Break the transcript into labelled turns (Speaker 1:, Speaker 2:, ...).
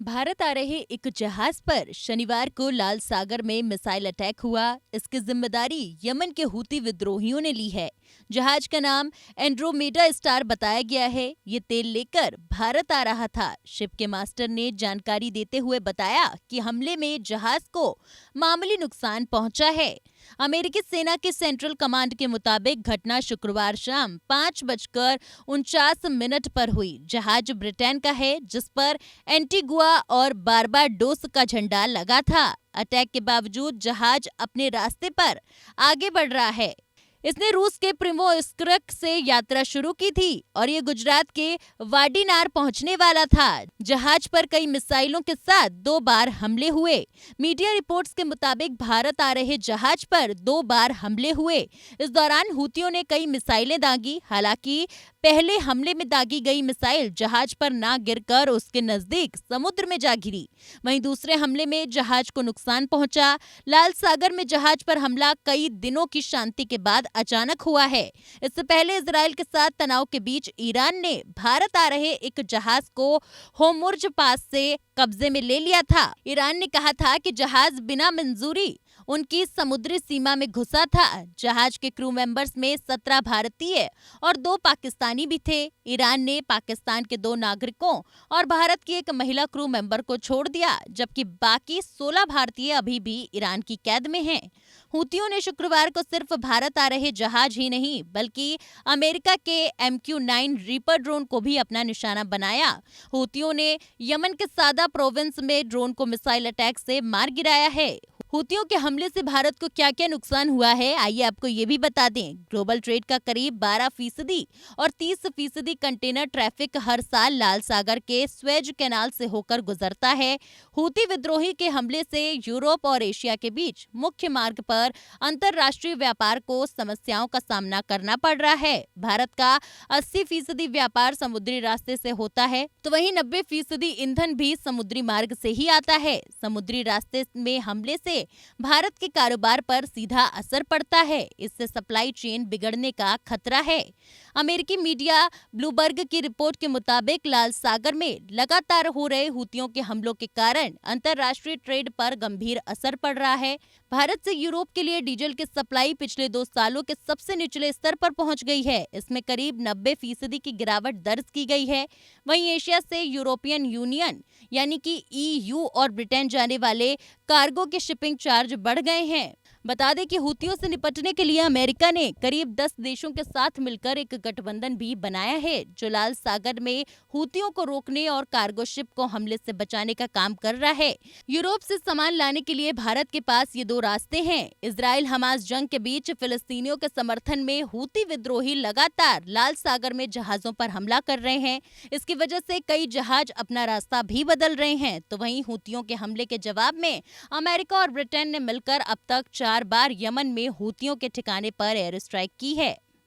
Speaker 1: भारत आ रहे एक जहाज पर शनिवार को लाल सागर में मिसाइल अटैक हुआ। इसकी जिम्मेदारी यमन के हूती विद्रोहियों ने ली है। जहाज का नाम एंड्रोमेडा स्टार बताया गया है। ये तेल लेकर भारत आ रहा था। शिप के मास्टर ने जानकारी देते हुए बताया कि हमले में जहाज को मामूली नुकसान पहुंचा है। अमेरिकी सेना के सेंट्रल कमांड के मुताबिक घटना शुक्रवार शाम 5:49 पर हुई। जहाज ब्रिटेन का है, जिस पर एंटीगुआ और बारबाडोस का झंडा लगा था। अटैक के बावजूद जहाज अपने रास्ते पर आगे बढ़ रहा है। इसने रूस के प्रिमोर्स्क से यात्रा शुरू की थी और ये गुजरात के वाडीनार पहुंचने वाला था। जहाज पर कई मिसाइलों के साथ 2 बार हमले हुए। मीडिया रिपोर्ट्स के मुताबिक भारत आ रहे जहाज पर 2 बार हमले हुए। इस दौरान हूतियों ने कई मिसाइलें दागी। हालांकि पहले हमले में दागी गई मिसाइल जहाज पर ना गिरकर उसके नजदीक समुद्र में जा गिरी। वहीं दूसरे हमले में जहाज को नुकसान पहुंचा। लाल सागर में जहाज पर हमला कई दिनों की शांति के बाद अचानक हुआ है। इससे पहले इजराइल के साथ तनाव के बीच ईरान ने भारत आ रहे एक जहाज को होर्मुज पास से कब्जे में ले लिया था। ईरान ने कहा था कि जहाज बिना मंजूरी उनकी समुद्री सीमा में घुसा था। जहाज के क्रू मेंबर्स में 17 भारतीय और 2 पाकिस्तानी भी थे। ईरान ने पाकिस्तान के 2 नागरिकों और भारत की एक महिला क्रू मेंबर को छोड़ दिया, जबकि बाकी 16 भारतीय अभी भी ईरान की कैद में हैं। हूतियों ने शुक्रवार को सिर्फ भारत आ रहे जहाज ही नहीं, बल्कि अमेरिका के MQ-9 रीपर ड्रोन को भी अपना निशाना बनाया। हूतियों ने यमन के सादा प्रोविंस में ड्रोन को मिसाइल अटैक से मार गिराया है। हूतियों के हमले से भारत को क्या क्या नुकसान हुआ है, आइए आपको ये भी बता दें। ग्लोबल ट्रेड का करीब 12% और 30% कंटेनर ट्रैफिक हर साल लाल सागर के स्वेज कैनाल से होकर गुजरता है। हूती विद्रोही के हमले से यूरोप और एशिया के बीच मुख्य मार्ग पर अंतरराष्ट्रीय व्यापार को समस्याओं का सामना करना पड़ रहा है। भारत का 80% व्यापार समुद्री रास्ते से होता है, तो वहीं 90% ईंधन भी समुद्री मार्ग से ही आता है। समुद्री रास्ते में हमले से भारत के कारोबार पर सीधा असर पड़ता है। इससे सप्लाई चेन बिगड़ने का खतरा है। अमेरिकी मीडिया ब्लूमबर्ग की रिपोर्ट के मुताबिक लाल सागर में लगातार हो रहे हूतियों के हमलों के कारण अंतरराष्ट्रीय ट्रेड पर गंभीर असर पड़ रहा है। भारत से यूरोप के लिए डीजल की सप्लाई पिछले 2 सालों के सबसे निचले स्तर पर पहुंच गई है। इसमें करीब 90% की गिरावट दर्ज की गई है। वहीं एशिया से यूरोपियन यूनियन यानी कि EU और ब्रिटेन जाने वाले कार्गो के शिपिंग चार्ज बढ़ गए हैं। बता दें कि हूतियों से निपटने के लिए अमेरिका ने करीब 10 देशों के साथ मिलकर एक गठबंधन भी बनाया है, जो लाल सागर में हूतियों को रोकने और कार्गो शिप को हमले से बचाने का काम कर रहा है। यूरोप से सामान लाने के लिए भारत के पास ये 2 रास्ते हैं। इजराइल हमास जंग के बीच फिलिस्तीनियों के समर्थन में हूती विद्रोही लगातार लाल सागर में जहाजों पर हमला कर रहे हैं। इसकी वजह से कई जहाज अपना रास्ता भी बदल रहे हैं। तो वहीं हूतियों के हमले के जवाब में अमेरिका और ब्रिटेन ने मिलकर अब तक 4 बार यमन में हूतियों के ठिकाने पर एयर स्ट्राइक की है।